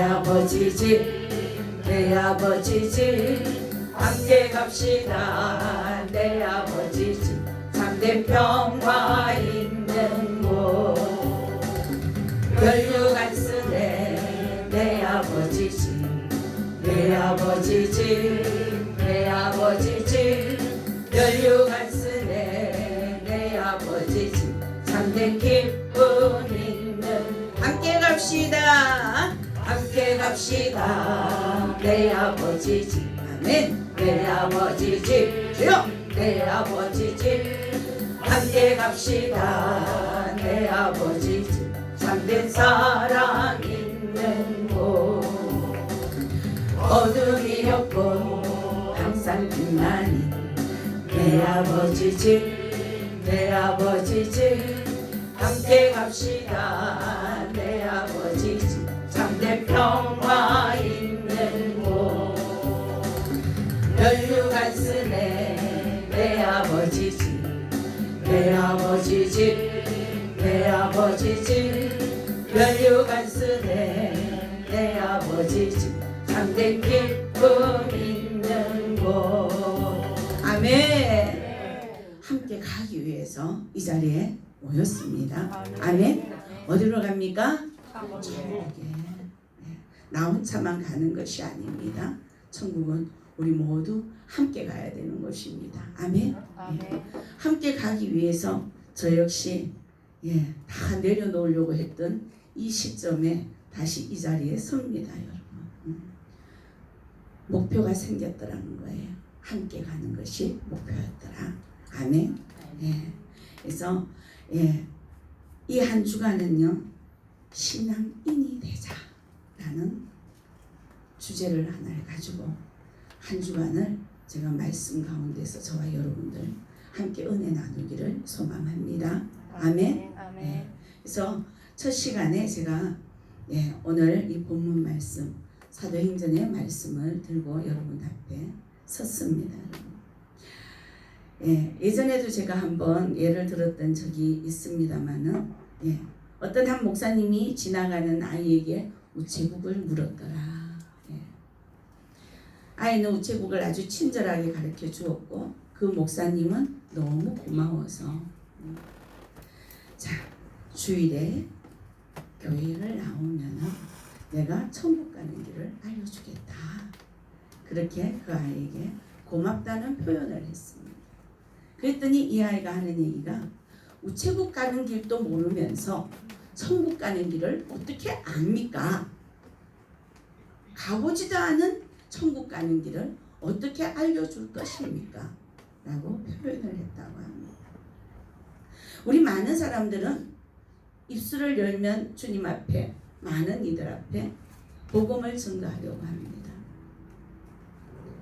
아버지 집, 내 아버지 집 함께 갑시다. 내 아버지 집 참된 평화 있는 곳. 혈육안 쓰네 내 아버지 집, 내 아버지 집, 내 아버지 집 혈육안 쓰네 내 아버지 집 참된 기쁨 있는. 함께 갑시다. 함께 갑시다. 내 아버지 집. 아멘. 내 아버지 집 주여. 내 아버지 집 함께 갑시다. 내 아버지 집 참된 사랑 있는 곳. 어둠이 없고 항상 빛나는 내 아버지 집, 내 아버지 집 함께 갑시다. 내 아버지 집 참된 평화 있는 곳. 혈육안 쓰네 내 아버지 집, 내 아버지 집, 내 아버지 집 혈육안 쓰네 내 아버지 집 참된 기쁨 있는 곳. 아멘. 함께 가기 위해서 이 자리에 모였습니다. 아멘. 어디로 갑니까? 천국에. 나 혼자만 가는 것이 아닙니다. 천국은 우리 모두 함께 가야 되는 것입니다. 아멘. 함께 가기 위해서 저 역시 다 내려놓으려고 했던 이 시점에 다시 이 자리에 섭니다, 여러분. 목표가 생겼더라는 거예요. 함께 가는 것이 목표였더라. 아멘. 그래서 이 한 주간은요, 신앙인이 되자라는 주제를 하나를 가지고 한 주간을 제가 말씀 가운데서 저와 여러분들 함께 은혜 나누기를 소망합니다. 아멘. 그래서 첫 시간에 제가 오늘 이 본문 말씀 사도행전의 말씀을 들고 여러분 앞에 섰습니다. 예전에도 제가 한번 예를 들었던 적이 있습니다만은 어떤 한 목사님이 지나가는 아이에게 우체국을 물었더라. 아이는 우체국을 아주 친절하게 가르쳐 주었고 그 목사님은 너무 고마워서 자, 주일에 교회를 나오면 내가 천국 가는 길을 알려주겠다. 그렇게 그 아이에게 고맙다는 표현을 했습니다. 그랬더니 이 아이가 하는 얘기가 우체국 가는 길도 모르면서 천국 가는 길을 어떻게 압니까? 가보지도 않은 천국 가는 길을 어떻게 알려줄 것입니까? 라고 표현을 했다고 합니다. 우리 많은 사람들은 입술을 열면 주님 앞에, 많은 이들 앞에 복음을 전가하려고 합니다.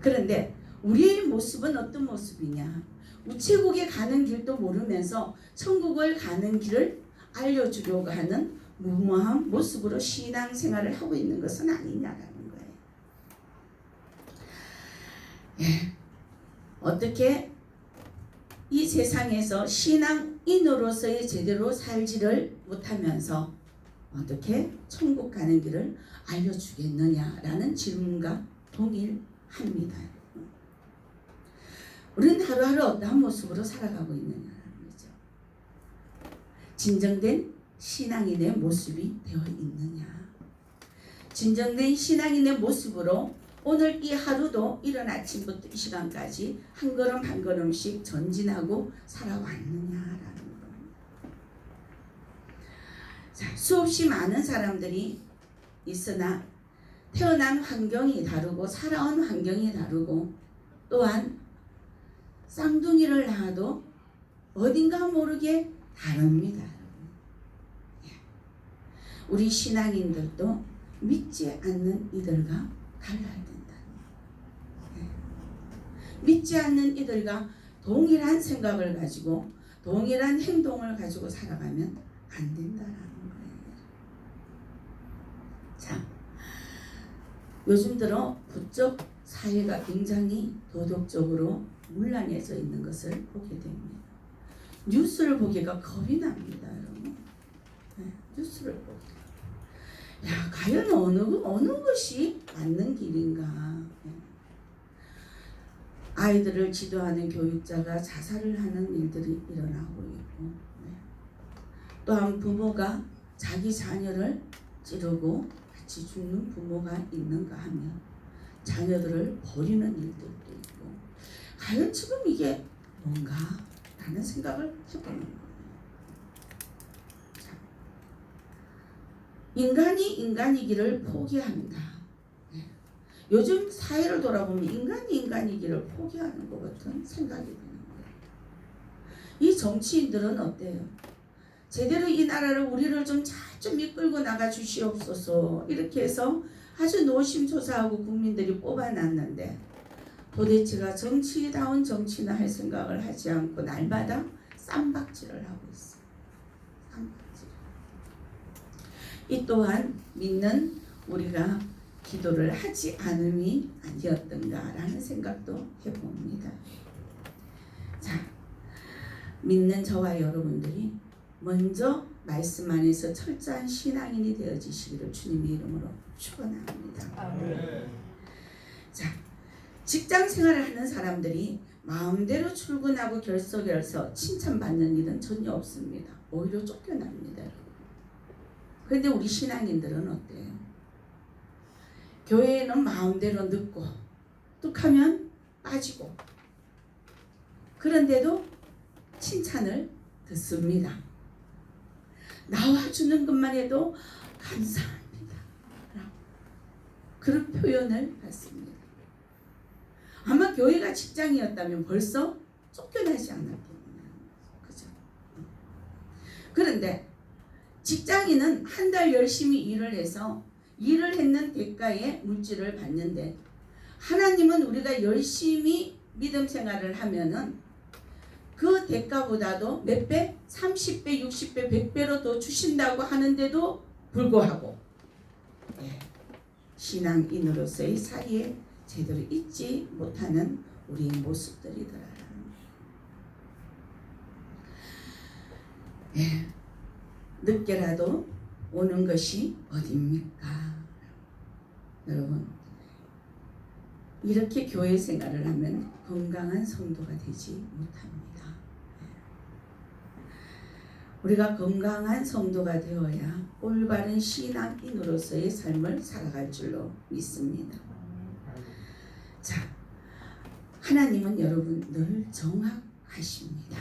그런데 우리의 모습은 어떤 모습이냐? 우체국에 가는 길도 모르면서 천국을 가는 길을 알려주려고 하는 무모한 모습으로 신앙생활을 하고 있는 것은 아니냐라는 거예요. 어떻게 이 세상에서 신앙인으로서의 제대로 살지를 못하면서 어떻게 천국 가는 길을 알려주겠느냐라는 질문과 동일합니다. 우리는 하루하루 어떠한 모습으로 살아가고 있느냐는 거죠. 진정된 신앙인의 모습이 되어 있느냐. 진정된 신앙인의 모습으로 오늘 이 하루도 이른 아침부터 이 시간까지 한 걸음 한 걸음씩 전진하고 살아왔느냐라는 겁니다. 자, 수없이 많은 사람들이 있으나 태어난 환경이 다르고 살아온 환경이 다르고 또한 쌍둥이를 낳아도 어딘가 모르게 다릅니다. 우리 신앙인들도 믿지 않는 이들과 달라야 된다. 믿지 않는 이들과 동일한 생각을 가지고 동일한 행동을 가지고 살아가면 안 된다라는 거예요. 자, 요즘 들어 부쩍 사회가 굉장히 도덕적으로 문란해져 있는 것을 보게 됩니다. 뉴스를 보기가 겁이 납니다, 여러분. 뉴스를 보기. 야, 과연 어느 것이 맞는 길인가? 아이들을 지도하는 교육자가 자살을 하는 일들이 일어나고 있고, 또한 부모가 자기 자녀를 찌르고 같이 죽는 부모가 있는가 하면 자녀들을 버리는 일들도 있고, 과연 지금 이게 뭔가? 라는 생각을 해보는 거예요. 자, 인간이 인간이기를 포기한다. 요즘 사회를 돌아보면 인간이 인간이기를 포기하는 것 같은 생각이 드는 거예요. 이 정치인들은 어때요? 제대로 이 나라를 우리를 좀 잘 좀 이끌고 나가 주시옵소서 이렇게 해서 아주 노심초사하고 국민들이 뽑아놨는데 도대체가 정치다운 정치나 할 생각을 하지 않고 날마다 쌈박질을 하고 있어요. 쌈박질. 이 또한 믿는 우리가 기도를 하지 않음이 아니었던가라는 생각도 해봅니다. 자, 믿는 저와 여러분들이 먼저 말씀 안에서 철저한 신앙인이 되어지시기를 주님의 이름으로 축원합니다. 자, 직장 생활을 하는 사람들이 마음대로 출근하고 결석해서 칭찬받는 일은 전혀 없습니다. 오히려 쫓겨납니다. 그런데 우리 신앙인들은 어때요? 교회에는 마음대로 늦고 뚝하면 빠지고 그런데도 칭찬을 듣습니다. 나와주는 것만 해도 감사합니다. 그런 표현을 받습니다. 아마 교회가 직장이었다면 벌써 쫓겨나지 않았겠구나. 그죠? 그런데 직장인은 한 달 열심히 일을 해서 일을 했는 대가에 물질을 받는데 하나님은 우리가 열심히 믿음 생활을 하면은 그 대가보다도 몇 배? 30배, 60배, 100배로 더 주신다고 하는데도 불구하고 신앙인으로서의 사이에 제대로 잊지 못하는 우리의 모습들이더라. 늦게라도 오는 것이 어딥니까? 여러분, 이렇게 교회 생활을 하면 건강한 성도가 되지 못합니다. 우리가 건강한 성도가 되어야 올바른 신앙인으로서의 삶을 살아갈 줄로 믿습니다. 자, 하나님은 여러분 늘 정확하십니다.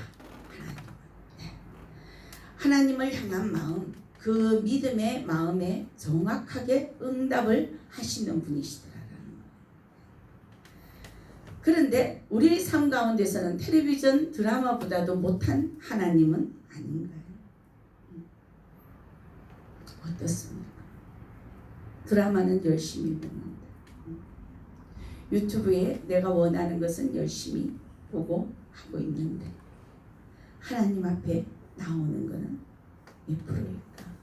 하나님을 향한 마음, 그 믿음의 마음에 정확하게 응답을 하시는 분이시더라는 거예요. 그런데 우리 삶 가운데서는 텔레비전 드라마보다도 못한 하나님은 아닌가요? 어떻습니까? 드라마는 열심히 보는데 유튜브에 내가 원하는 것은 열심히 보고 하고 있는데 하나님 앞에 나오는 것은 몇 프로일까?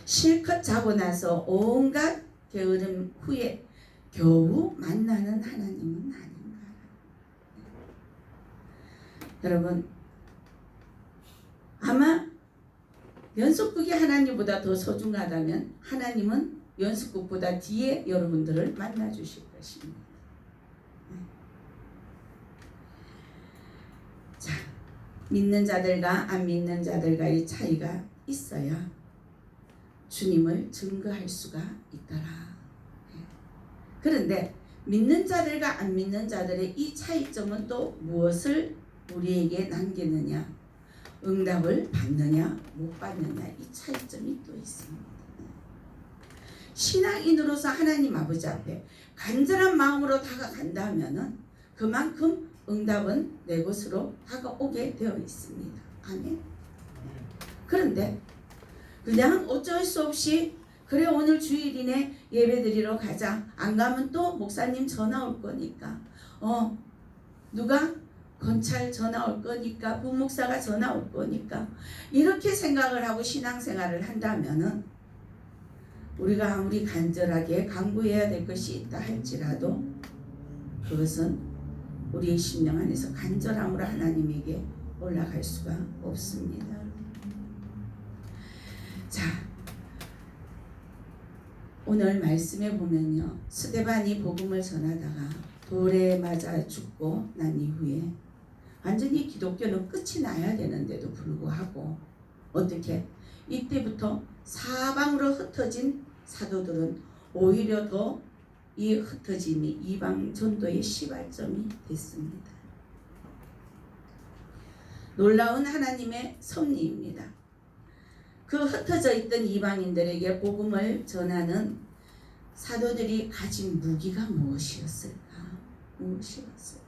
실컷 자고 나서 온갖 게으름 후에 겨우 만나는 하나님은 아닌가? 여러분, 아마 연속극이 하나님보다 더 소중하다면 하나님은 연속극보다 뒤에 여러분들을 만나 주실 것입니다. 자, 믿는 자들과 안 믿는 자들과의 차이가 있어야 주님을 증거할 수가 있더라. 그런데 믿는 자들과 안 믿는 자들의 이 차이점은 또 무엇을 우리에게 남기느냐? 응답을 받느냐 못 받느냐, 이 차이점이 또 있습니다. 신앙인으로서 하나님 아버지 앞에 간절한 마음으로 다가간다면은 그만큼 응답은 내 것으로 다가오게 되어 있습니다. 아멘. 그런데 그냥 어쩔 수 없이 그래 오늘 주일이네 예배드리러 가자, 안 가면 또 목사님 전화 올 거니까 누가 검찰 전화 올 거니까 부목사가 전화 올 거니까 이렇게 생각을 하고 신앙생활을 한다면은 우리가 아무리 간절하게 간구해야 될 것이 있다 할지라도 그것은 우리의 심령 안에서 간절함으로 하나님에게 올라갈 수가 없습니다. 자, 오늘 말씀에 보면요, 스데반이 복음을 전하다가 돌에 맞아 죽고 난 이후에 완전히 기독교는 끝이 나야 되는데도 불구하고 어떻게 이때부터 사방으로 흩어진 사도들은 오히려 더 이 흩어짐이 이방 전도의 시발점이 됐습니다. 놀라운 하나님의 섭리입니다. 그 흩어져 있던 이방인들에게 복음을 전하는 사도들이 가진 무기가 무엇이었을까? 무엇이었을까?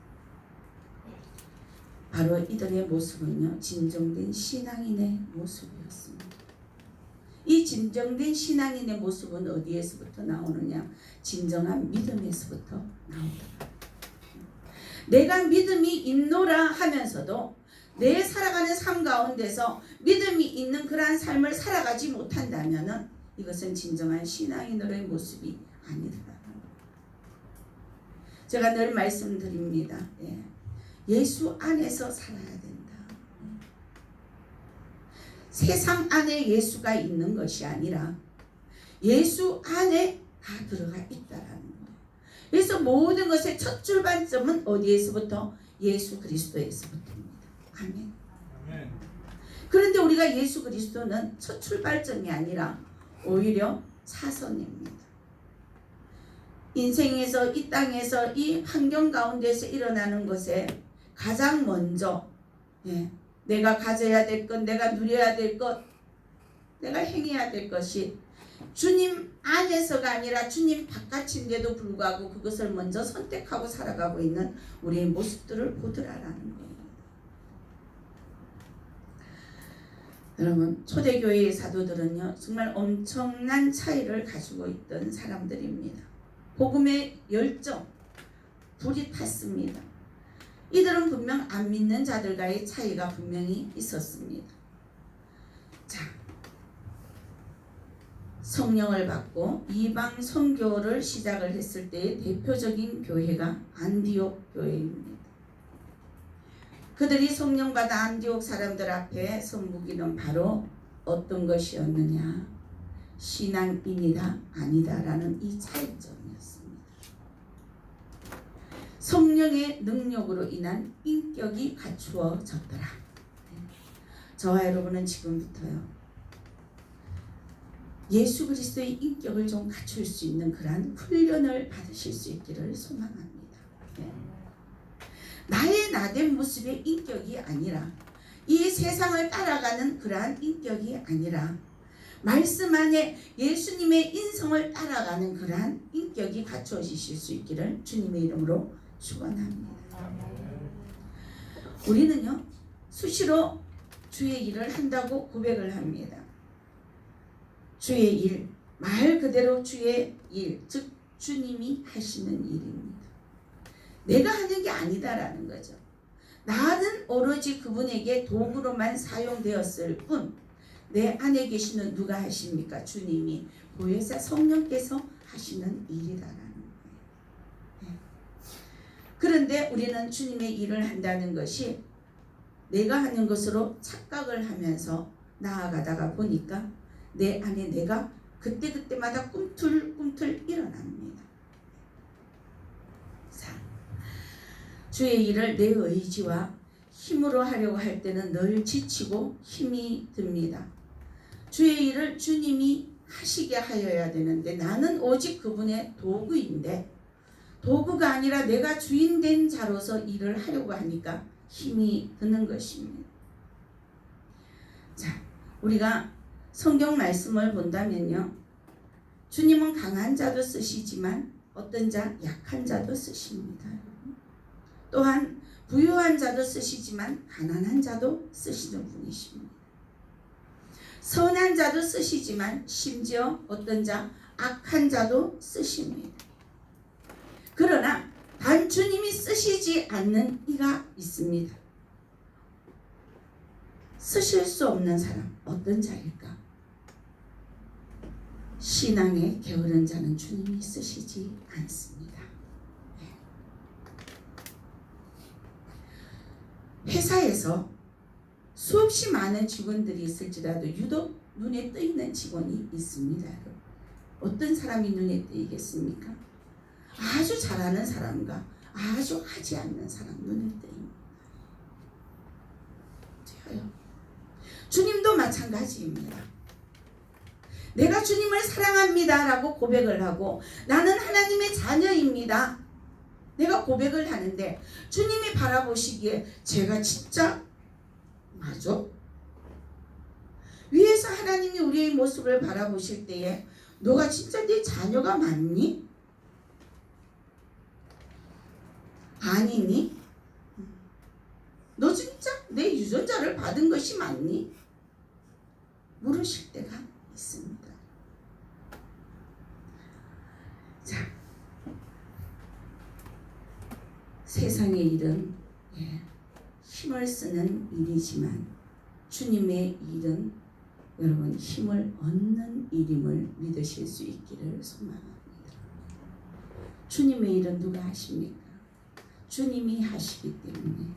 바로 이들의 모습은요, 진정된 신앙인의 모습이었습니다. 이 진정된 신앙인의 모습은 어디에서부터 나오느냐? 진정한 믿음에서부터 나오더라. 내가 믿음이 있노라 하면서도 내 살아가는 삶 가운데서 믿음이 있는 그러한 삶을 살아가지 못한다면 이것은 진정한 신앙인으로의 모습이 아니더라. 제가 늘 말씀드립니다. 예수 안에서 살아야 된다. 세상 안에 예수가 있는 것이 아니라 예수 안에 다 들어가 있다라는 거예요. 그래서 모든 것의 첫 출발점은 어디에서부터? 예수 그리스도에서부터입니다. 아멘. 그런데 우리가 예수 그리스도는 첫 출발점이 아니라 오히려 차선입니다. 인생에서 이 땅에서 이 환경 가운데서 일어나는 것에 가장 먼저 내가 가져야 될 것, 내가 누려야 될 것, 내가 행해야 될 것이 주님 안에서가 아니라 주님 바깥인데도 불구하고 그것을 먼저 선택하고 살아가고 있는 우리의 모습들을 보더라라는 거예요. 여러분, 초대교회의 사도들은요, 정말 엄청난 차이를 가지고 있던 사람들입니다. 복음의 열정, 불이 탔습니다. 이들은 분명 안 믿는 자들과의 차이가 분명히 있었습니다. 자, 성령을 받고 이방 선교를 시작을 했을 때의 대표적인 교회가 안디옥 교회입니다. 그들이 성령 받아 안디옥 사람들 앞에 선무기는 바로 어떤 것이었느냐? 신앙인이다 아니다라는 이 차이점이었습니다. 성령의 능력으로 인한 인격이 갖추어졌더라. 저와 여러분은 지금부터요, 예수 그리스도의 인격을 좀 갖출 수 있는 그러한 훈련을 받으실 수 있기를 소망합니다. 나의 나된 모습의 인격이 아니라 이 세상을 따라가는 그러한 인격이 아니라 말씀 안에 예수님의 인성을 따라가는 그러한 인격이 갖추어지실 수 있기를 주님의 이름으로 축원합니다. 우리는요, 수시로 주의 일을 한다고 고백을 합니다. 주의 일, 말 그대로 주의 일, 즉 주님이 하시는 일입니다. 내가 하는 게 아니다라는 거죠. 나는 오로지 그분에게 도구로만 사용되었을 뿐 내 안에 계시는 누가 하십니까? 주님이, 보혜사 성령께서 하시는 일이다라는 거예요. 그런데 우리는 주님의 일을 한다는 것이 내가 하는 것으로 착각을 하면서 나아가다가 보니까 내 안에 내가 그때그때마다 꿈틀꿈틀 일어납니다. 자, 주의 일을 내 의지와 힘으로 하려고 할 때는 늘 지치고 힘이 듭니다. 주의 일을 주님이 하시게 하여야 되는데 나는 오직 그분의 도구인데 도구가 아니라 내가 주인된 자로서 일을 하려고 하니까 힘이 드는 것입니다. 자, 우리가 성경 말씀을 본다면요, 주님은 강한 자도 쓰시지만 어떤 자, 약한 자도 쓰십니다. 또한 부유한 자도 쓰시지만 가난한 자도 쓰시는 분이십니다. 선한 자도 쓰시지만 심지어 어떤 자, 악한 자도 쓰십니다. 그러나 단 주님이 쓰시지 않는 이가 있습니다. 쓰실 수 없는 사람, 어떤 자일까? 신앙에 게으른 자는 주님이 쓰시지 않습니다. 회사에서 수없이 많은 직원들이 있을지라도 유독 눈에 떠있는 직원이 있습니다. 어떤 사람이 눈에 띄겠습니까? 아주 잘하는 사람과 아주 하지 않는 사람 눈에 띄입니다. 주님도 마찬가지입니다. 내가 주님을 사랑합니다 라고 고백을 하고 나는 하나님의 자녀입니다. 내가 고백을 하는데 주님이 바라보시기에 제가 진짜 맞아? 위에서 하나님이 우리의 모습을 바라보실 때에 너가 진짜 네 자녀가 맞니? 아니니? 너 진짜 내 유전자를 받은 것이 맞니? 물으실 때가 있습니다. 자, 세상의 일은 힘을 쓰는 일이지만 주님의 일은 여러분 힘을 얻는 일임을 믿으실 수 있기를 소망합니다. 주님의 일은 누가 하십니까? 주님이 하시기 때문에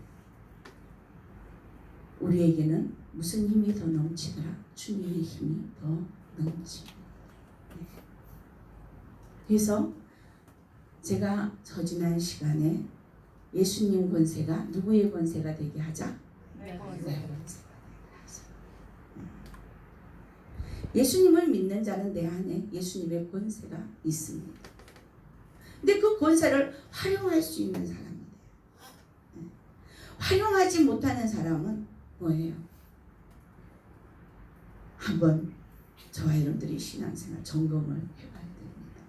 우리에게는 무슨 힘이 더 넘치더라? 주님의 힘이 더 넘칩니다. 그래서 제가 저 지난 시간에 예수님 권세가 누구의 권세가 되게 하자? 내 권세가 되게 하자. 예수님을 믿는 자는 내 안에 예수님의 권세가 있습니다. 근데 그 권세를 활용할 수 있는 사람이 돼요. 활용하지 못하는 사람은 뭐예요? 한번 저와 여러분들이 신앙생활 점검을 해봐야 됩니다.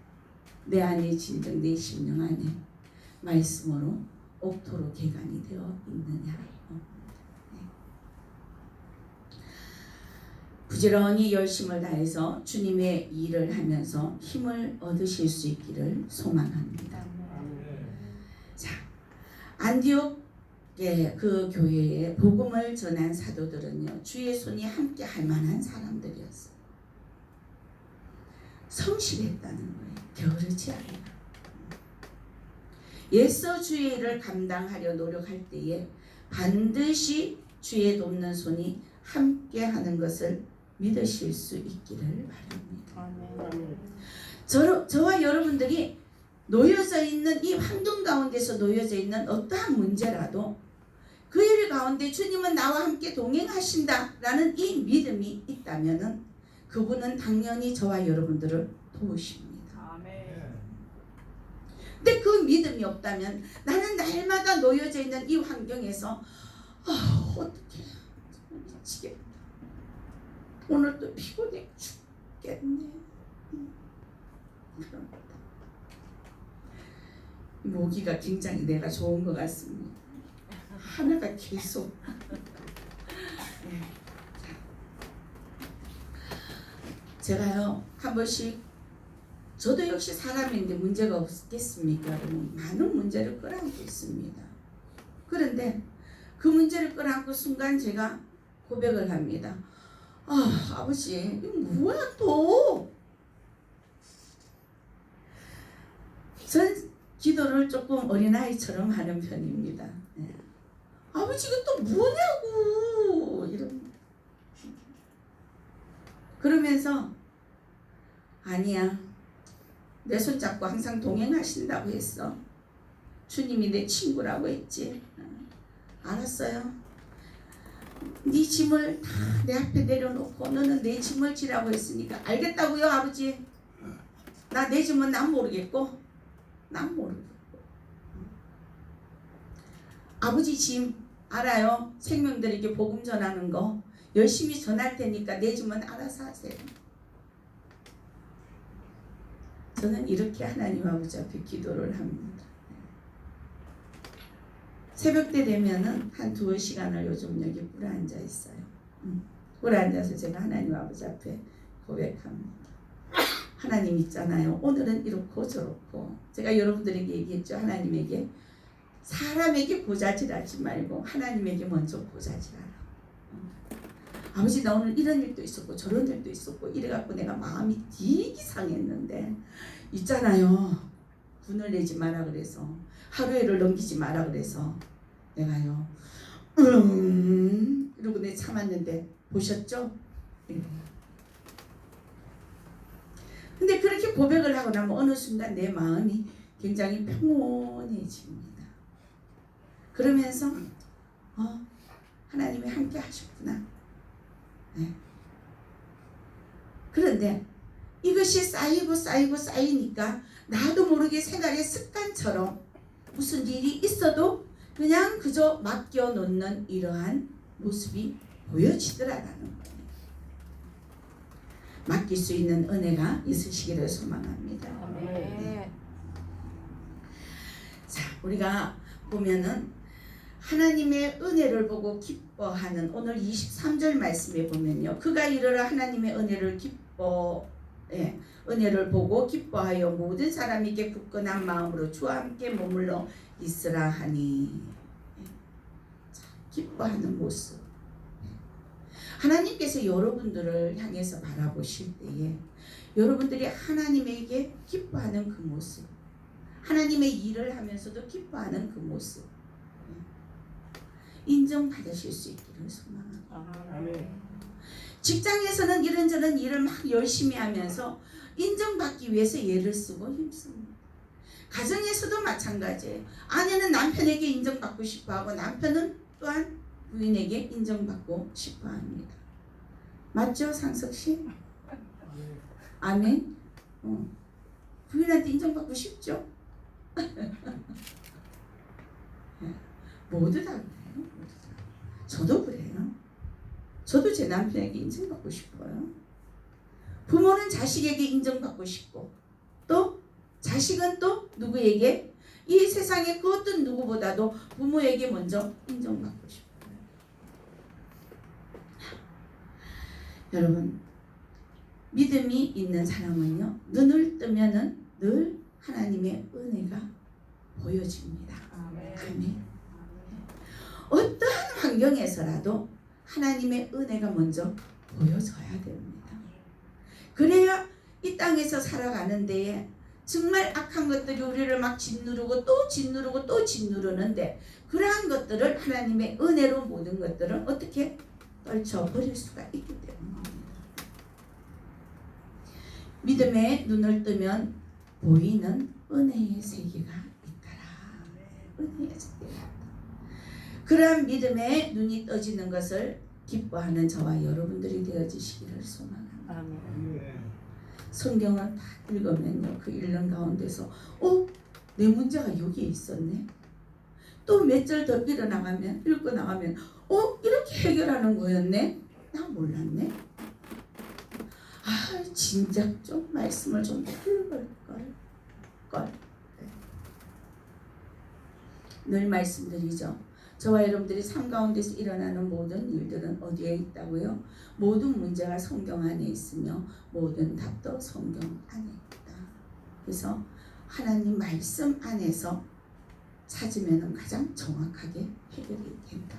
내 안에 진정 내 심령 안에 말씀으로 옥토로 개간이 되어 있느냐. 부지런히 열심을 다해서 주님의 일을 하면서 힘을 얻으실 수 있기를 소망합니다. 자, 안디옥의 그 교회에 복음을 전한 사도들은요, 주의 손이 함께 할 만한 사람들이었어요. 성실했다는 거예요. 게으르지 않아요. 예서 주의 일을 감당하려 노력할 때에 반드시 주의 돕는 손이 함께 하는 것을 믿으실 수 있기를 바랍니다. 저와 여러분들이 놓여져 있는 이 환경 가운데서 놓여져 있는 어떠한 문제라도 그 일 가운데 주님은 나와 함께 동행하신다라는 이 믿음이 있다면은 그분은 당연히 저와 여러분들을 도우십니다. 근데 그 믿음이 없다면 나는 날마다 놓여져 있는 이 환경에서 어떡해 미치겠다. 오늘 또 피곤해 죽겠네. 그럽니다. 모기가 굉장히 내가 좋은 것 같습니다. 하나가 계속. 제가요 한 번씩 저도 역시 사람인데 문제가 없겠습니까? 여러분 많은 문제를 끌어안고 있습니다. 그런데 그 문제를 끌어안고 순간 제가 고백을 합니다. 아버지 이거 뭐야 또? 전 기도를 조금 어린아이처럼 하는 편입니다. 아버지 이거 또 뭐냐고 이런. 그러면서 아니야 내 손잡고 항상 동행하신다고 했어. 주님이 내 친구라고 했지. 알았어요. 네 짐을 다 내 앞에 내려놓고 너는 내 짐을 지라고 했으니까 알겠다고요 아버지. 나 내 짐은 난 모르겠고 난 모르겠고 아버지 짐 알아요. 생명들에게 복음 전하는 거 열심히 전할 테니까 내 짐은 알아서 하세요. 저는 이렇게 하나님 아버지 앞에 기도를 합니다. 새벽 때 되면은 한 2시간을 요즘 여기 꿇어 앉아 있어요. 꿇어 앉아서 제가 하나님 아버지 앞에 고백합니다. 하나님 있잖아요. 오늘은 이렇고 저렇고 제가 여러분들에게 얘기했죠. 하나님에게 사람에게 고자질하지 말고 하나님에게 먼저 고자질하라. 아버지 나 오늘 이런 일도 있었고 저런 일도 있었고 이래갖고 내가 마음이 되게 상했는데 있잖아요. 분을 내지 마라 그래서 하루에를 넘기지 마라 그래서 내가요 이러고 내 참았는데 보셨죠? 근데 그렇게 고백을 하고 나면 어느 순간 내 마음이 굉장히 평온해집니다. 그러면서 하나님이 함께 하셨구나. 네. 그런데 이것이 쌓이니까 나도 모르게 생활의 습관처럼 무슨 일이 있어도 그냥 그저 맡겨놓는 이러한 모습이 보여지더라라는 거예요. 맡길 수 있는 은혜가 있으시기를 소망합니다. 네. 자, 우리가 보면은 하나님의 은혜를 보고 기뻐하는 오늘 23절 말씀에 보면요. 그가 이르러 하나님의 은혜를 보고 기뻐하여 모든 사람에게 굳건한 마음으로 주와 함께 머물러 있으라 하니. 기뻐하는 모습. 하나님께서 여러분들을 향해서 바라보실 때에 여러분들이 하나님에게 기뻐하는 그 모습, 하나님의 일을 하면서도 기뻐하는 그 모습 인정받으실 수 있기를 소망합니다. 직장에서는 이런저런 일을 막 열심히 하면서 인정받기 위해서 애를 쓰고 힘씁니다. 가정에서도 마찬가지예요. 아내는 남편에게 인정받고 싶어하고 남편은 또한 부인에게 인정받고 싶어합니다. 맞죠, 상석씨? 아멘. 부인한테 인정받고 싶죠? 모두 다 그래요. 모두 다. 저도 그래요. 저도 제 남편에게 인정받고 싶어요. 부모는 자식에게 인정받고 싶고 또 자식은 또 누구에게 이 세상의 그 어떤 누구보다도 부모에게 먼저 인정받고 싶어요. 여러분, 믿음이 있는 사람은요, 눈을 뜨면은 늘 하나님의 은혜가 보여집니다. 아멘. 어떠한 환경에서라도 하나님의 은혜가 먼저 보여져야 됩니다. 그래야 이 땅에서 살아가는 데에 정말 악한 것들이 우리를 막 짓누르고 또 짓누르고 또 짓누르는데 그러한 것들을 하나님의 은혜로 모든 것들을 어떻게 떨쳐버릴 수가 있기 때문입니다. 믿음의 눈을 뜨면 보이는 은혜의 세계가 있더라. 은혜의 세계가 있다. 그러한 믿음의 눈이 떠지는 것을 기뻐하는 저와 여러분들이 되어지시기를 소망합니다. 아멘. 성경을 다 읽으면요, 그 읽는 가운데서 내 문제가 여기에 있었네. 또 몇 절 더 읽고 나가면 이렇게 해결하는 거였네. 나 몰랐네. 진작 좀 말씀을 좀 읽을 걸. 늘 말씀드리죠. 저와 여러분들이 삶 가운데서 일어나는 모든 일들은 어디에 있다고요? 모든 문제가 성경 안에 있으며 모든 답도 성경 안에 있다. 그래서 하나님 말씀 안에서 찾으면 가장 정확하게 해결이 된다.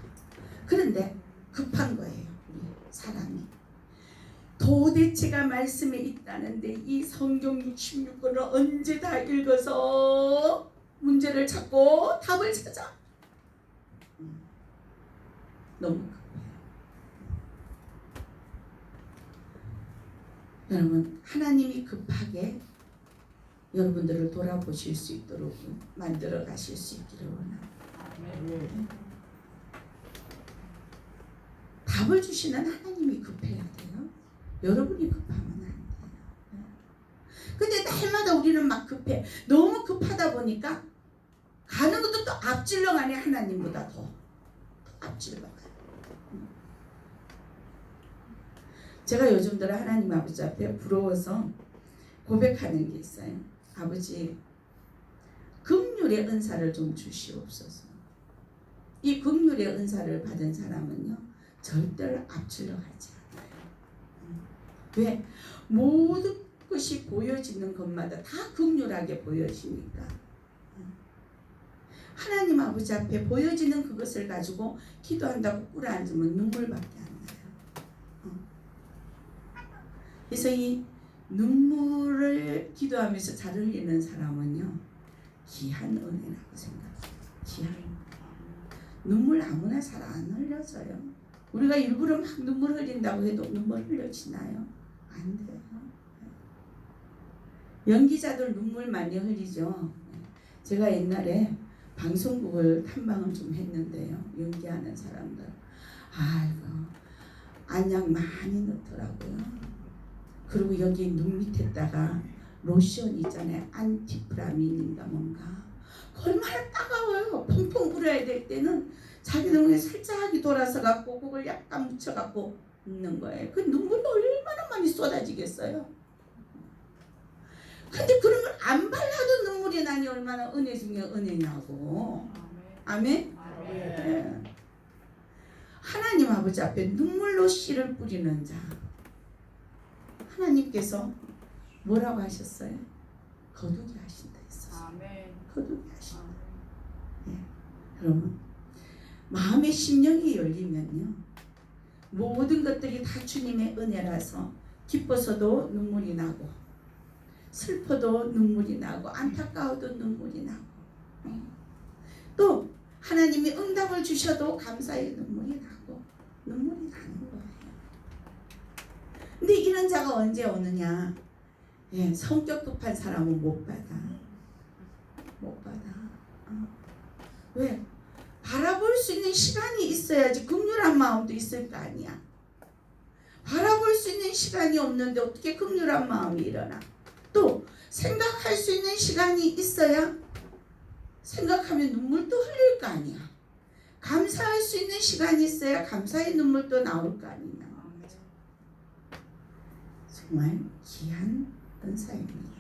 그런데 급한 거예요. 우리 사람이. 도대체가 말씀에 있다는데 이 성경 66권을 언제 다 읽어서 문제를 찾고 답을 찾아? 너무 급해요. 여러분, 하나님이 급하게 여러분들을 돌아보실 수 있도록 만들어 가실 수 있기를 원합니다. 답을 주시는 하나님이 급해야 돼요. 여러분이 급하면 안 돼요. 근데 날마다 우리는 막 급해. 너무 급하다 보니까 가는 것도 또 앞질러 가네. 하나님보다 더 앞질러 가요. 제가 요즘 들어 하나님 아버지 앞에 부러워서 고백하는 게 있어요. 아버지, 긍휼의 은사를 좀 주시옵소서. 이 긍휼의 은사를 받은 사람은요, 절대로 앞질러 가지 않아요. 왜? 모든 것이 보여지는 것마다 다 긍휼하게 보여지니까. 하나님 아버지 앞에 보여지는 그것을 가지고 기도한다고 꿇어앉으면 눈물밖에 안 나요. 그래서 이 눈물을 기도하면서 잘 흘리는 사람은요, 귀한 은혜라고 생각해요. 귀한 눈물 아무나 잘 안 흘려져요. 우리가 일부러 막 눈물 흘린다고 해도 눈물 흘려지나요? 안 돼요. 연기자들 눈물 많이 흘리죠. 제가 옛날에 방송국을 탐방을 좀 했는데요. 연기하는 사람들. 아이고, 안약 많이 넣더라고요. 그리고 여기 눈 밑에다가 로션 있잖아요. 안티프라민인가 뭔가. 얼마나 따가워요. 펑펑 불어야 될 때는 자기 눈에 살짝이 돌아서 갖고 그걸 약간 묻혀 갖고 있는 거예요. 그 눈물이 얼마나 많이 쏟아지겠어요. 근데 그런 걸 안 발라도 눈물이 나니 얼마나 은혜 중에 은혜냐고. 아멘? 네. 하나님 아버지 앞에 눈물로 씨를 뿌리는 자. 하나님께서 뭐라고 하셨어요? 거두게 하신다 했어요. 거두게 하신다. 네. 여러분, 마음의 심령이 열리면요, 모든 것들이 다 주님의 은혜라서 기뻐서도 눈물이 나고, 슬퍼도 눈물이 나고, 안타까워도 눈물이 나고, 또 하나님이 응답을 주셔도 감사의 눈물이 나고, 눈물이 나는 거예요. 근데 이런 자가 언제 오느냐? 예, 성격 급한 사람은 못 받아. 못 받아. 왜? 바라볼 수 있는 시간이 있어야지 긍휼한 마음도 있을 거 아니야. 바라볼 수 있는 시간이 없는데 어떻게 긍휼한 마음이 일어나? 또 생각할 수 있는 시간이 있어야 생각하면 눈물도 흘릴 거 아니야. 감사할 수 있는 시간이 있어야 감사의 눈물도 나올 거 아니냐. 정말 귀한 은사입니다.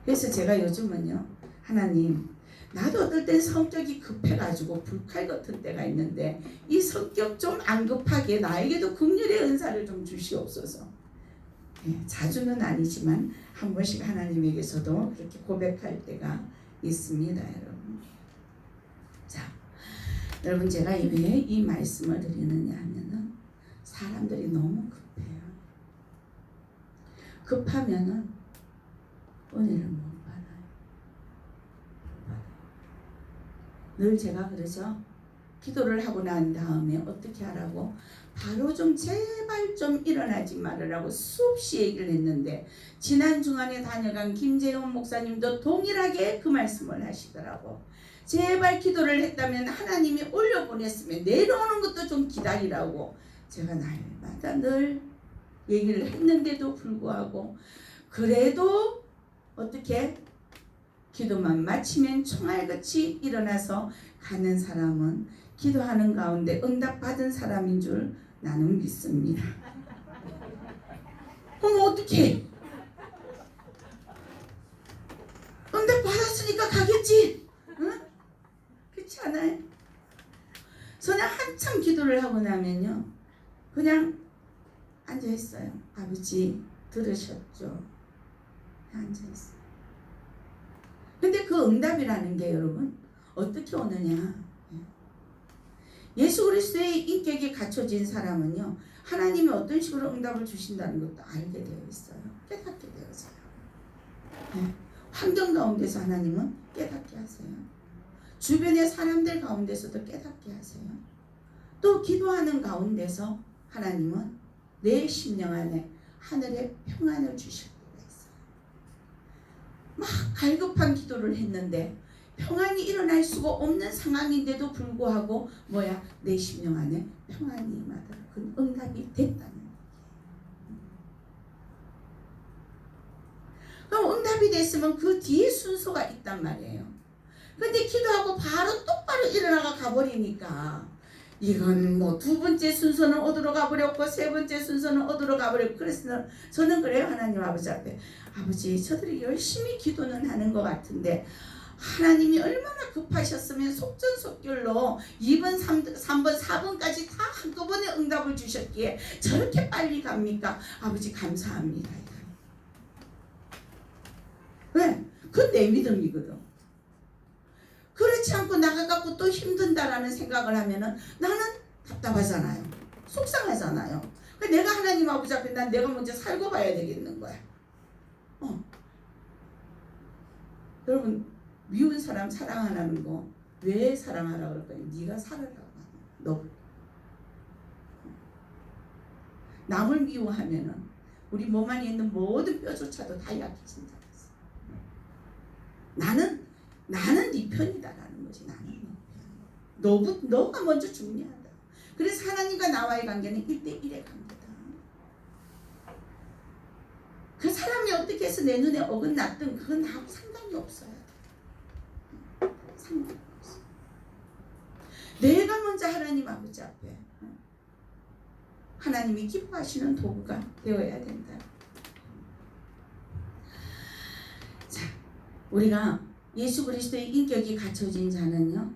그래서 제가 요즘은요, 하나님, 나도 어떨 땐 성격이 급해가지고 불칼 같은 때가 있는데 이 성격 좀 안 급하게 나에게도 긍휼의 은사를 좀 주시옵소서. 네, 자주는 아니지만 한 번씩 하나님에게서도 그렇게 고백할 때가 있습니다, 여러분. 자, 여러분, 제가 왜 이 말씀을 드리느냐 하면은 사람들이 너무 급해요. 급하면은 은혜를 못 받아요. 늘 제가 그러죠. 기도를 하고 난 다음에 어떻게 하라고? 바로 좀 제발 좀 일어나지 말으라고 수없이 얘기를 했는데, 지난 주간에 다녀간 김재훈 목사님도 동일하게 그 말씀을 하시더라고. 제발 기도를 했다면 하나님이 올려보냈으면 내려오는 것도 좀 기다리라고 제가 날마다 늘 얘기를 했는데도 불구하고, 그래도 어떻게 기도만 마치면 총알같이 일어나서 가는 사람은 기도하는 가운데 응답받은 사람인 줄 나는 믿습니다. 그럼 어떻게? 응답받았으니까 가겠지? 응? 그렇지 않아요? 저는 한참 기도를 하고 나면요, 그냥 앉아있어요. 아버지 들으셨죠? 앉아있어요. 근데 그 응답이라는 게 여러분 어떻게 오느냐? 예수 그리스도의 인격이 갖춰진 사람은요, 하나님이 어떤 식으로 응답을 주신다는 것도 알게 되어 있어요. 깨닫게 되어져요. 네. 환경 가운데서 하나님은 깨닫게 하세요. 주변의 사람들 가운데서도 깨닫게 하세요. 또 기도하는 가운데서 하나님은 내 심령 안에 하늘의 평안을 주실 때가 있어요. 막 갈급한 기도를 했는데 평안이 일어날 수가 없는 상황인데도 불구하고 뭐야? 내 심령 안에 평안이 임하더라. 그 응답이 됐다는 거예요. 그럼 응답이 됐으면 그 뒤에 순서가 있단 말이에요. 근데 기도하고 바로 똑바로 일어나가 가버리니까 이건 뭐 두 번째 순서는 어디로 가버렸고 세 번째 순서는 어디로 가버렸고, 그래서 저는 그래요. 하나님 아버지 앞에, 아버지 저들이 열심히 기도는 하는 것 같은데 하나님이 얼마나 급하셨으면 속전속결로 2번, 3번, 4번까지 다 한꺼번에 응답을 주셨기에 저렇게 빨리 갑니까? 아버지 감사합니다. 왜? 그건 내 믿음이거든. 그렇지 않고 나가갖고 또 힘든다라는 생각을 하면은 나는 답답하잖아요. 속상하잖아요. 내가 하나님 아버지 앞에 난 내가 먼저 살고 봐야 되겠는 거야. 여러분, 미운 사람 사랑하라는 거 왜 사랑하라고 그럴까요? 네가 살아라고 하는 너. 남을 미워하면은 우리 몸 안에 있는 모든 뼈조차도 다 약해진다. 나는 네 편이다라는 거지. 나는 네 편. 너가 먼저 중요하다. 그래서 하나님과 나와의 관계는 1대1의 관계다. 그 사람이 어떻게 해서 내 눈에 어긋났든 그건 나하고 상관이 없어요. 상관이 없어. 내가 먼저 하나님 아버지 앞에 하나님이 기뻐하시는 도구가 되어야 된다. 자, 우리가 예수 그리스도의 인격이 갖춰진 자는요,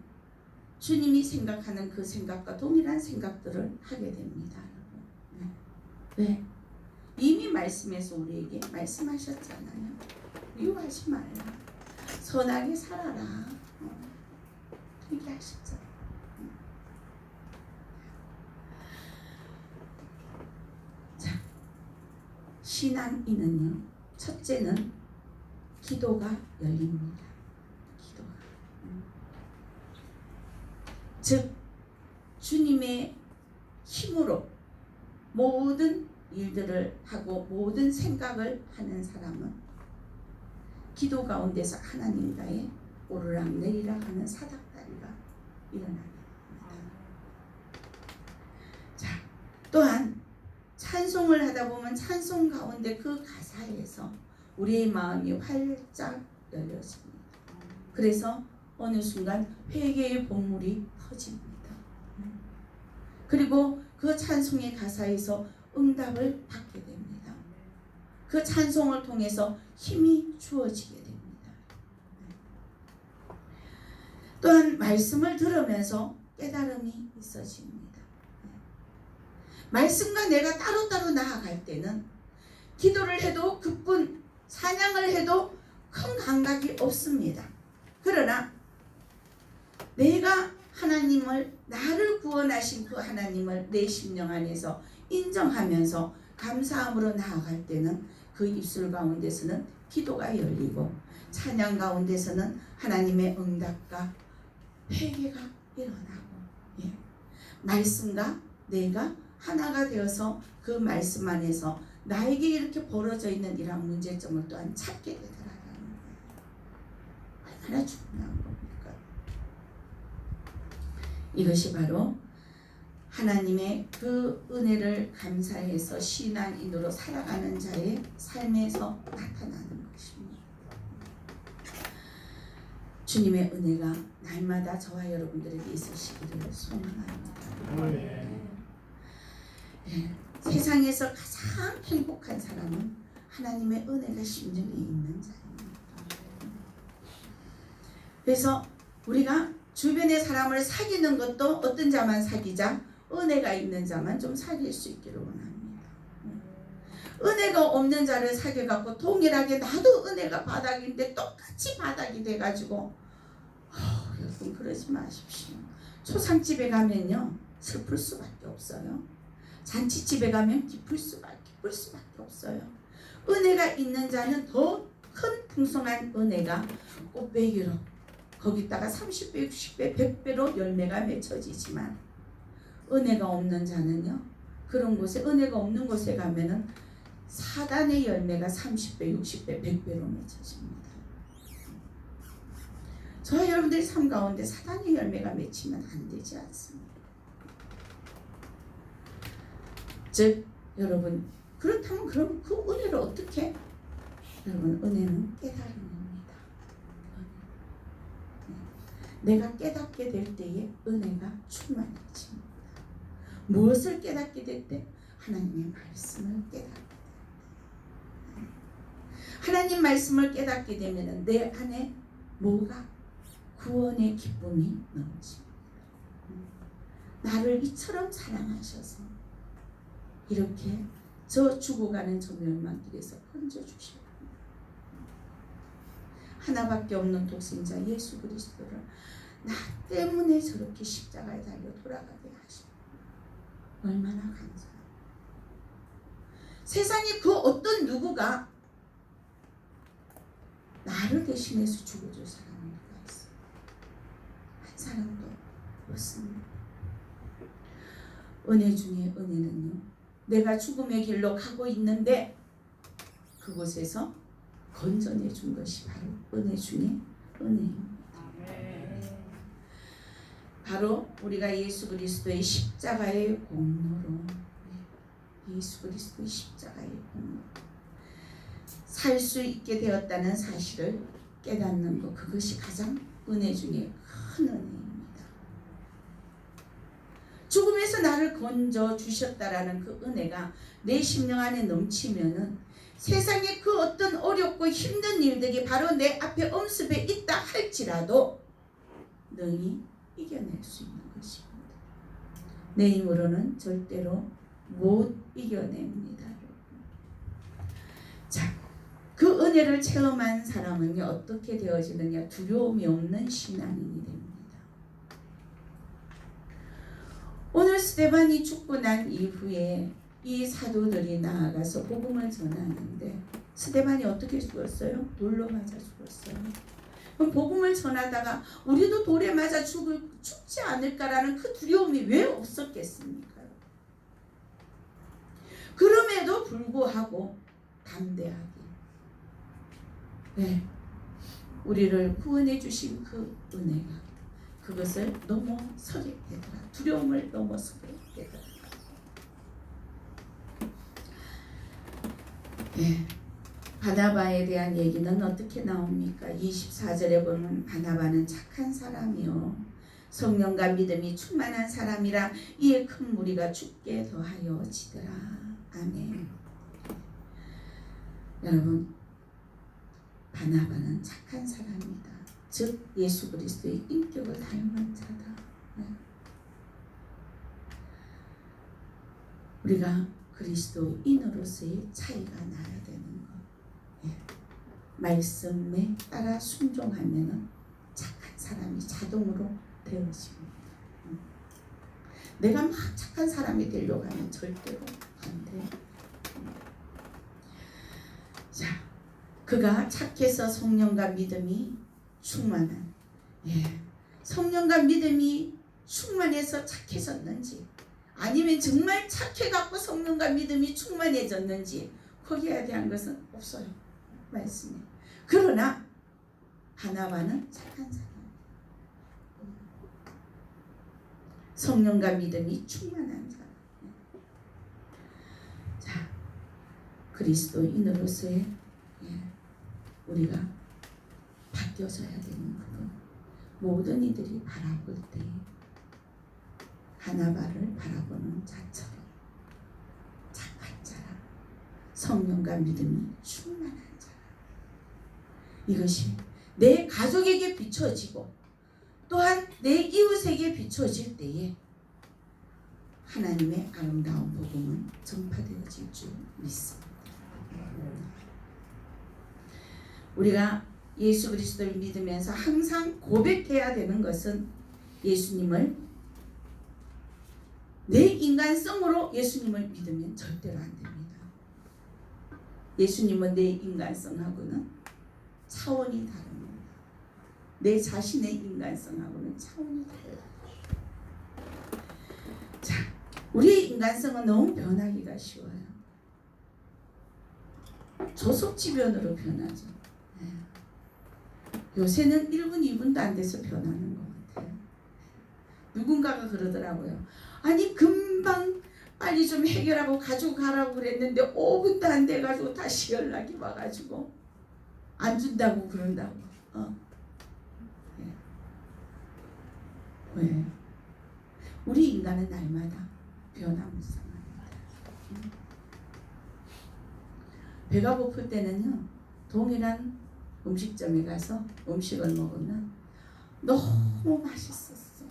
주님이 생각하는 그 생각과 동일한 생각들을 하게 됩니다. 왜? 이미 말씀에서 우리에게 말씀하셨잖아요. 미워하지 말라. 선하게 살아라. 이렇게 하셨죠. 자, 신앙인은요, 첫째는 기도가 열립니다. 기도가. 즉 주님의 힘으로 모든 일들을 하고 모든 생각을 하는 사람은 기도 가운데서 하나님과의 오르락 내리락 하는 사닥다리가 일어나게 됩니다. 자, 또한 찬송을 하다 보면 찬송 가운데 그 가사에서 우리의 마음이 활짝 열려집니다. 그래서 어느 순간 회개의 본물이 터집니다. 그리고 그 찬송의 가사에서 응답을 받게 됩니다. 그 찬송을 통해서 힘이 주어지게 됩니다. 또한 말씀을 들으면서 깨달음이 있어집니다. 말씀과 내가 따로따로 나아갈 때는 기도를 해도 그뿐, 찬양을 해도 큰 감각이 없습니다. 그러나 내가 하나님을, 나를 구원하신 그 하나님을 내 심령 안에서 인정하면서 감사함으로 나아갈 때는 그 입술 가운데서는 기도가 열리고 찬양 가운데서는 하나님의 응답과 회개가 일어나고, 말씀과 내가 하나가 되어서 그 말씀 안에서 나에게 이렇게 벌어져 있는 이러한 문제점을 또한 찾게 되더라라는 거예요. 얼마나 중요한 겁니까? 이것이 바로 하나님의 그 은혜를 감사해서 신앙인으로 살아가는 자의 삶에서 나타나는 것입니다. 주님의 은혜가 날마다 저와 여러분들에게 있으시기를 소망합니다. 네. 세상에서 가장 행복한 사람은 하나님의 은혜가 심령에 있는 자입니다. 그래서 우리가 주변의 사람을 사귀는 것도 어떤 자만 사귀자? 은혜가 있는 자만 좀 사귈 수 있기를 원합니다. 은혜가 없는 자를 사귀어갖고 동일하게 나도 은혜가 바닥인데 똑같이 바닥이 돼가지고 여러분 그러지 마십시오. 초상집에 가면요 슬플 수밖에 없어요. 잔치집에 가면 기쁠 수밖에 없어요. 은혜가 있는 자는 더 큰 풍성한 은혜가 꽃배기로 거기다가 30배, 60배, 100배로 열매가 맺혀지지만 은혜가 없는 자는요 그런 곳에, 은혜가 없는 곳에 가면은 사단의 열매가 30배, 60배, 100배로 맺혀집니다. 저와 여러분들의 삶 가운데 사단의 열매가 맺히면 안 되지 않습니다. 즉 여러분 그렇다면 그럼 그 은혜를 어떻게? 여러분 은혜는 깨달음입니다. 내가 깨닫게 될 때에 은혜가 충만해집니다. 무엇을 깨닫게 될 때? 하나님의 말씀을 깨닫게 됩니다. 하나님 말씀을 깨닫게 되면 내 안에 뭐가? 구원의 기쁨이 넘칩니다. 나를 이처럼 사랑하셔서 이렇게 저 죽어가는 저 멸망길에서 건져주십니다. 하나밖에 없는 독생자 예수 그리스도를 나 때문에 저렇게 십자가에 달려 돌아가게 하십니다. 얼마나 감사합니다. 세상에 그 어떤 누구가 나를 대신해서 죽어줄 사람이 누가 있어요? 한 사람도 없습니다. 은혜 중에 은혜는요, 내가 죽음의 길로 가고 있는데 그곳에서 건져내 준 것이 바로 은혜 중에 은혜입니다. 바로 우리가 예수 그리스도의 십자가의 공로로, 예수 그리스도의 십자가의 공로 살 수 있게 되었다는 사실을 깨닫는 것, 그것이 가장 은혜 중에 큰 은혜입니다. 죽음에서 나를 건져 주셨다라는 그 은혜가 내 심령 안에 넘치면은 세상의 그 어떤 어렵고 힘든 일들이 바로 내 앞에 엄습에 있다 할지라도 능히 이겨낼 수 있는 것입니다. 내 힘으로는 절대로 못 이겨냅니다. 자, 그 은혜를 체험한 사람은요, 어떻게 되어지느냐? 두려움이 없는 신앙인이 됩니다. 오늘 스데반이 죽고 난 이후에 이 사도들이 나아가서 복음을 전하는데 스데반이 어떻게 죽었어요? 돌로 맞아 죽었어요. 그럼 복음을 전하다가 우리도 돌에 맞아 죽지 않을까라는 그 두려움이 왜 없었겠습니까? 그럼에도 불구하고 담대하게, 네, 우리를 구원해 주신 그 은혜가 그것을 넘어서게 되더라. 두려움을 넘어서게 되더라. 네. 바나바에 대한 얘기는 어떻게 나옵니까? 24절에 보면 바나바는 착한 사람이요 성령과 믿음이 충만한 사람이라 이에 큰 무리가 죽게 더하여 지더라. 아멘. 여러분, 바나바는 착한 사람이다. 즉 예수 그리스도의 인격을 닮은 자다. 네. 우리가 그리스도인으로서의 차이가 나야 되는 것. 네. 말씀에 따라 순종하면 착한 사람이 자동으로 되어집니다. 내가 막 착한 사람이 되려고 하면 절대로 안 돼요. 자, 그가 착해서 성령과 믿음이 충만한, 성령과 믿음이 충만해서 착해졌는지 아니면 정말 착해갖고 성령과 믿음이 충만해졌는지 거기에 대한 것은 없어요. 말씀에. 그러나 바나바는 착한 사람, 성령과 믿음이 충만한 사람. 자, 그리스도인으로서의 우리가 바뀌어져야 되는 부분, 모든 이들이 바라볼 때 바나바를 바라보는 자처럼 착한 자라, 성령과 믿음이 충만한 자라, 이것이 내 가족에게 비춰지고 또한 내 이웃에게 비춰질 때에 하나님의 아름다운 복음은 전파되어질 줄 믿습니다. 우리가 예수 그리스도를 믿으면서 항상 고백해야 되는 것은 예수님을, 내 인간성으로 예수님을 믿으면 절대로 안 됩니다. 예수님은 내 인간성하고는 차원이 다릅니다. 내 자신의 인간성하고는 차원이 달라요. 자, 우리의 인간성은 너무 변하기가 쉬워요. 조속지변으로 변하죠. 요새는 1분, 2분도 안 돼서 변하는 것 같아요. 누군가가 그러더라고요. 아니 금방 빨리 좀 해결하고 가지고 가라고 그랬는데 5분도 안 돼가지고 다시 연락이 와가지고 안 준다고 그런다고. 왜? 우리 인간은 날마다 변화무쌍합니다. 배가 고플 때는요, 동일한 음식점에 가서 음식을 먹으면 너무 맛있었어.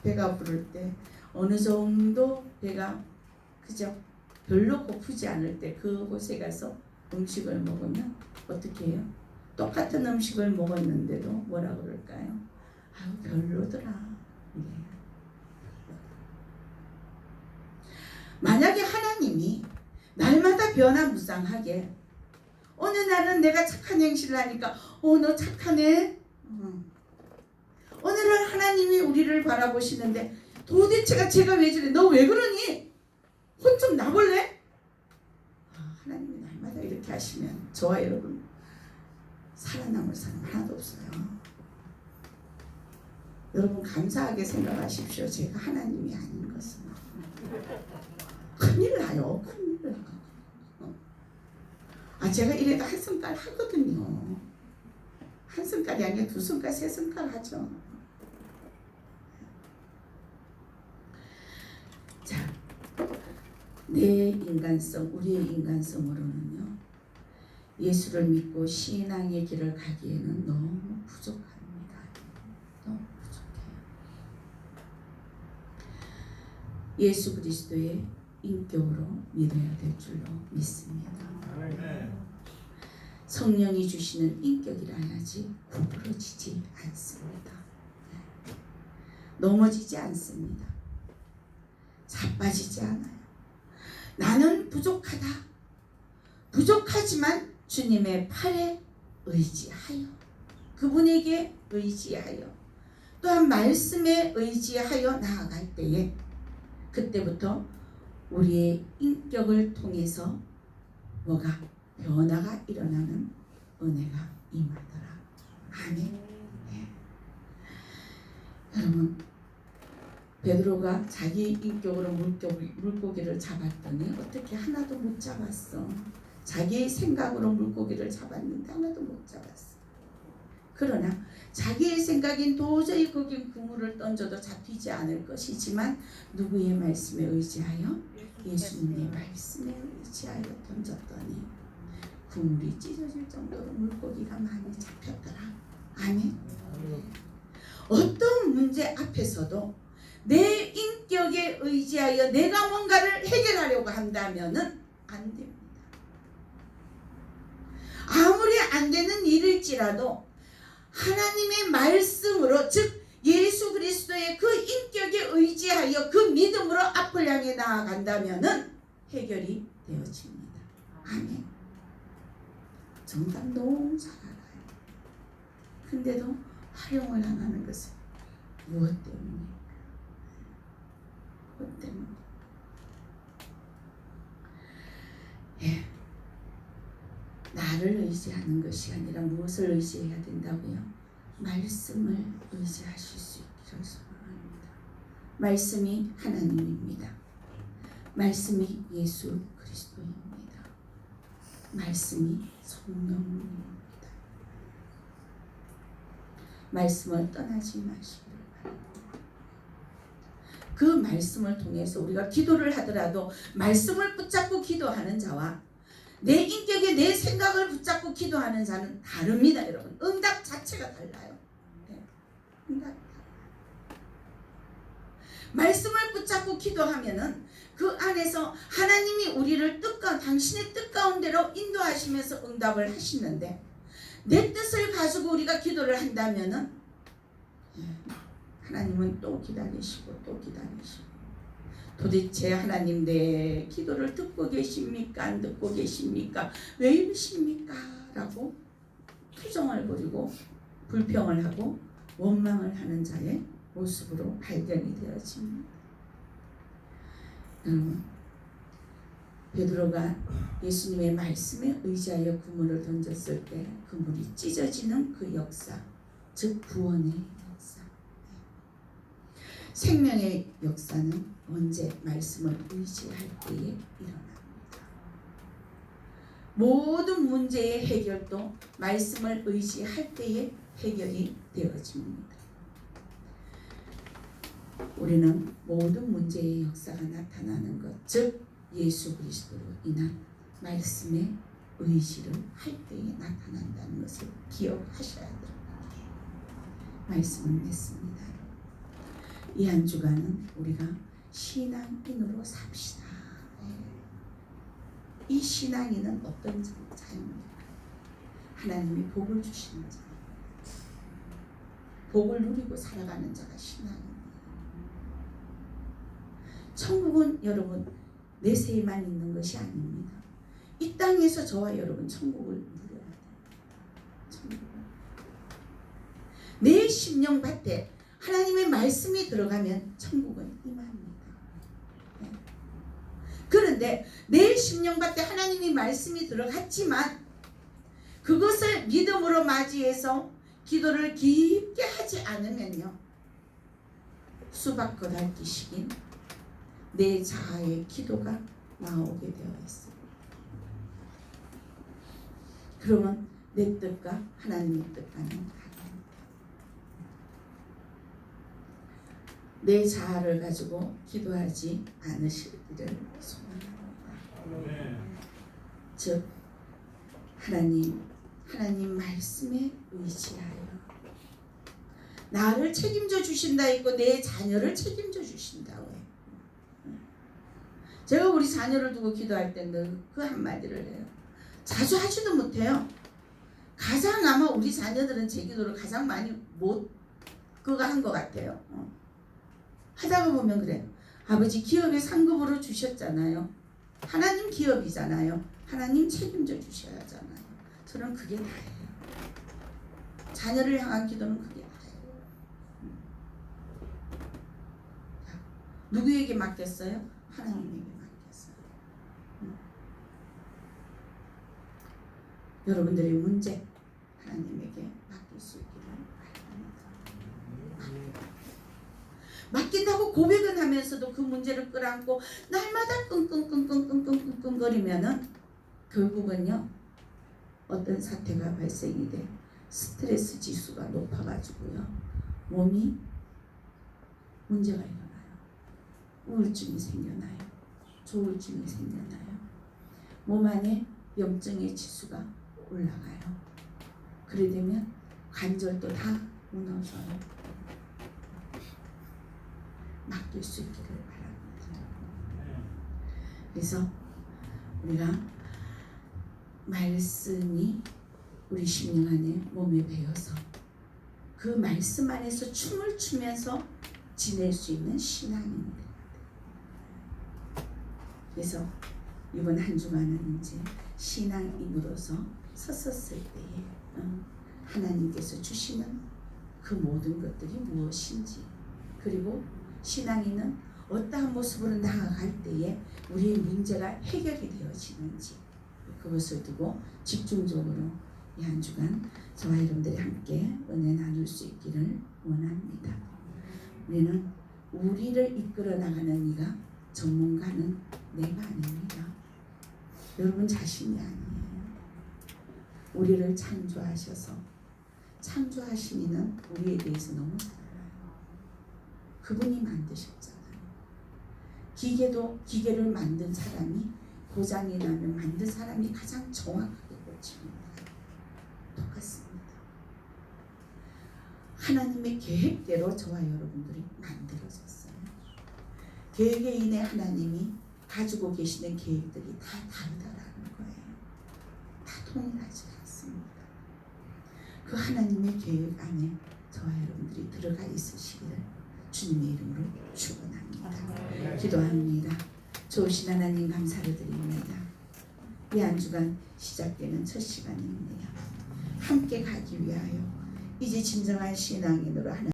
배가 부를 때 어느 정도 배가 그저 별로 고프지 않을 때 그곳에 가서 음식을 먹으면 어떻게 해요? 똑같은 음식을 먹었는데도 뭐라 그럴까요? 아유 별로더라. 만약에 하나님이 날마다 변화무쌍하게 어느 날은 내가 착한 행실을 하니까 너 착하네. 어느 날 하나님이 우리를 바라보시는데 도대체가 제가 왜 저래? 너 왜 그러니? 혼 좀 나볼래? 하나님이 날 날마다 이렇게 하시면 저와 여러분 살아남을 사람 하나도 없어요. 여러분 감사하게 생각하십시오. 제가 하나님이 아닌 것은 큰일 나요. 큰일 나. 제가 이래도 한 손가락 하거든요. 한 손가락이 아니라 두 손가락, 세 손가락 하죠. 자, 내 인간성, 우리의 인간성으로는요, 예수를 믿고 신앙의 길을 가기에는 너무 부족합니다. 너무 부족해요. 예수 그리스도의 인격으로 믿어야 될 줄로 믿습니다. 성령이 주시는 인격이라 해야지 구부러지지 않습니다. 넘어지지 않습니다. 자빠지지 않아요. 나는 부족하다. 부족하지만 주님의 팔에 의지하여, 그분에게 의지하여, 또한 말씀에 의지하여 나아갈 때에 그때부터 우리의 인격을 통해서 뭐가 변화가 일어나는 은혜가 임하더라. 아멘. 네. 여러분, 베드로가 자기 인격으로 물고기를 잡았더니 어떻게 하나도 못 잡았어. 자기의 생각으로 물고기를 잡았는데 하나도 못 잡았어. 그러나 자기의 생각인 도저히 거긴 그물을 던져도 잡히지 않을 것이지만 누구의 말씀에 의지하여? 예수님의 말씀에 의지하여 던졌더니 그물이 찢어질 정도로 물고기가 많이 잡혔더라. 아멘. 어떤 문제 앞에서도 내 인격에 의지하여 내가 뭔가를 해결하려고 한다면은 안 됩니다. 아무리 안 되는 일일지라도 하나님의 말씀으로, 즉 예수 그리스도의 그 인격에 의지하여 그 믿음으로 앞을 향해 나아간다면은 해결이 되어집니다. 아멘. 정답 너무 잘 알아요. 근데도 활용을 안 하는 것은 무엇 때문에? 무엇 때문에? 예. 나를 의지하는 것이 아니라 무엇을 의지해야 된다고요? 말씀을 의지하실 수 있기를 소망합니다. 말씀이 하나님입니다. 말씀이 예수 그리스도입니다. 말씀이 성령입니다. 말씀을 떠나지 마시기를 바랍니다. 그 말씀을 통해서 우리가 기도를 하더라도 말씀을 붙잡고 기도하는 자와 내 인격에 내 생각을 붙잡고 기도하는 자는 다릅니다. 여러분, 응답 자체가 달라요. 네. 응답이 달라요. 말씀을 붙잡고 기도하면은 그 안에서 하나님이 우리를 당신의 뜻 가운데로 인도하시면서 응답을 하시는데, 내 뜻을 가지고 우리가 기도를 한다면은 하나님은 또 기다리시고 또 기다리시고, 도대체 하나님 내 기도를 듣고 계십니까? 안 듣고 계십니까? 왜 이러십니까? 라고 투정을 부리고 불평을 하고 원망을 하는 자의 모습으로 발견이 되어집니다. 베드로가 예수님의 말씀에 의지하여 그물을 던졌을 때 그물이 찢어지는 그 역사, 즉 구원의 역사. 생명의 역사는 언제 말씀을 의지할 때에 일어납니다. 모든 문제의 해결도 말씀을 의지할 때에 해결이 되어집니다. 우리는 모든 문제의 역사가 나타나는 것, 즉 예수 그리스도로 인한 말씀의 의지를 할 때에 나타난다는 것을 기억하셔야 됩니다. 말씀을 맺습니다. 이 한 주간은 우리가 신앙인으로 삽시다. 이 신앙인은 어떤 자입니까? 하나님이 복을 주시는 자, 복을 누리고 살아가는 자가 신앙입니다. 천국은 여러분 내세에만 있는 것이 아닙니다. 이 땅에서 저와 여러분 천국을 누려야 돼요. 천국을. 내 심령밭에 하나님의 말씀이 들어가면 천국은 임합니다. 네. 그런데 내 심령밭에 하나님이 말씀이 들어갔지만 그것을 믿음으로 맞이해서 기도를 깊게 하지 않으면요, 수박 거달기식인 내 자아의 기도가 나오게 되어 있습니다. 그러면 내 뜻과 하나님의 뜻과는 다릅니다. 내 자아를 가지고 기도하지 않으시기를 소원합니다. 즉 하나님 말씀에 의지하여 나를 책임져 주신다 했고 내 자녀를 책임져 주신다고 해요. 제가 우리 자녀를 두고 기도할 때는 그 한마디를 해요. 자주 하지도 못해요. 가장 아마 우리 자녀들은 제 기도를 가장 많이 못 그거 한 것 같아요. 하다가 보면 그래요. 아버지 기업에 상급으로 주셨잖아요. 하나님 기업이잖아요. 하나님 책임져 주셔야 하잖아요. 저는 그게 다예요. 자녀를 향한 기도는 그게 다예요. 누구에게 맡겼어요? 하나님에게 맡겼어요. 여러분들의 문제 하나님에게 맡길 수 있기를 바랍니다. 맡긴다고 고백은 하면서도 그 문제를 끌어안고 날마다 끙끙거리면은 결국은요 어떤 사태가 발생이 돼 스트레스 지수가 높아가지고요 몸이 문제가 일어나요. 우울증이 생겨나요. 조울증이 생겨나요. 몸 안에 염증의 지수가 올라가요. 그래 되면 관절도 다 무너져요. 맡길 수 있기를 바랍니다. 그래서 우리가 말씀이 우리 심령 안에 몸에 배어서 그 말씀 안에서 춤을 추면서 지낼 수 있는 신앙입니다. 그래서 이번 한 주간은 이제 신앙인으로서 섰었을 때에 하나님께서 주시는 그 모든 것들이 무엇인지, 그리고 신앙인은 어떠한 모습으로 나아갈 때에 우리의 문제가 해결이 되어지는지 그것을 두고 집중적으로 이 한 주간 저와 여러분들이 함께 은혜 나눌 수 있기를 원합니다. 우리는 우리를 이끌어 나가는 이가 전문가는 내가 아닙니다. 여러분 자신이 아니에요. 우리를 창조하셔서 창조하신 이는 우리에 대해서 너무 잘 알아요. 그분이 만드셨잖아요. 기계를 만든 사람이 고장이 나면 만든 사람이 가장 정확하게 고칩니다. 똑같습니다. 하나님의 계획대로 저와 여러분들이 만들어졌어요. 개개인의 하나님이 가지고 계시는 계획들이 다 다르다라는 거예요. 다 동일하지 않습니다. 그 하나님의 계획 안에 저와 여러분들이 들어가 있으시기를 주님의 이름으로 축원합니다. 기도합니다. 좋으신 하나님 감사를 드립니다. 이 한 주간 시작되는 첫 시간입니다. 함께 가기 위하여 이제 진정한 신앙인으로 하나님